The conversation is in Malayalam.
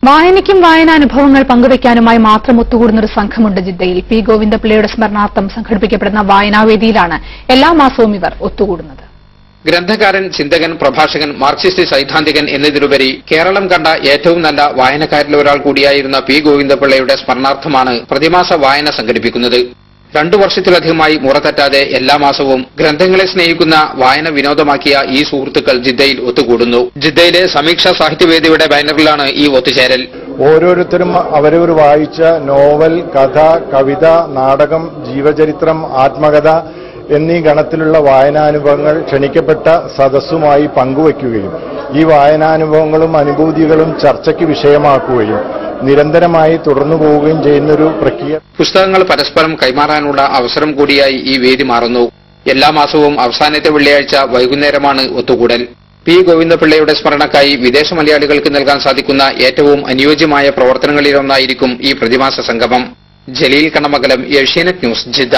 വായനയ്ക്കും വായനാനുഭവങ്ങൾ പങ്കുവയ്ക്കാനുമായി മാത്രം ഒത്തുകൂടുന്ന ഒരു സംഘമുണ്ട് ജിദ്ദയിൽ. പി ഗോവിന്ദപിള്ളയുടെ സ്മരണാർത്ഥം സംഘടിപ്പിക്കപ്പെടുന്ന വായനാവേദിയിലാണ് എല്ലാ മാസവും ഇവർ ഒത്തുകൂടുന്നത്. ഗ്രന്ഥകാരൻ, ചിന്തകൻ, പ്രഭാഷകൻ, മാർക്സിസ്റ്റ് സൈദ്ധാന്തികൻ എന്നതിലുപരി കേരളം കണ്ട ഏറ്റവും നല്ല വായനക്കാരിൽ ഒരാൾ കൂടിയായിരുന്ന പി ഗോവിന്ദപിള്ളയുടെ സ്മരണാർത്ഥമാണ് പ്രതിമാസ വായന സംഘടിപ്പിക്കുന്നത്. 2 വർഷത്തിലധികമായി മുറതെറ്റാതെ എല്ലാ മാസവും ഗ്രന്ഥങ്ങളെ സ്നേഹിക്കുന്ന വായന വിനോദമാക്കിയ ഈ സുഹൃത്തുക്കൾ ജിദ്ദയിൽ ഒത്തുകൂടുന്നു. ജിദ്ദയിലെ സമീക്ഷാ സാഹിത്യവേദിയുടെ ബാനറിലാണ് ഈ ഒത്തുചേരൽ. ഓരോരുത്തരും അവരവർ വായിച്ച നോവൽ, കഥ, കവിത, നാടകം, ജീവചരിത്രം, ആത്മകഥ എന്നീ ഗണത്തിലുള്ള വായനാനുഭവങ്ങൾ ക്ഷണിക്കപ്പെട്ട സദസ്സുമായി പങ്കുവയ്ക്കുകയും ഈ വായനാനുഭവങ്ങളും അനുഭൂതികളും ചർച്ചയ്ക്ക് വിഷയമാക്കുകയും നിരന്തരമായി തുടർന്നു പോവുകയും ചെയ്യുന്നൊരു പ്രക്രിയ. പുസ്തകങ്ങൾ പരസ്പരം കൈമാറാനുള്ള അവസരം കൂടിയായി ഈ വേദി മാറുന്നു. എല്ലാ മാസവും അവസാനത്തെ വെള്ളിയാഴ്ച വൈകുന്നേരമാണ് ഒത്തുകൂടൽ. പി ഗോവിന്ദപിള്ളയുടെ സ്മരണക്കായി വിദേശ മലയാളികൾക്ക് നൽകാൻ സാധിക്കുന്ന ഏറ്റവും അനുയോജ്യമായ പ്രവർത്തനങ്ങളിലൊന്നായിരിക്കും ഈ പ്രതിമാസ സംഗമം. Jaleel Kannamangalam, Asianet news, Jeddah.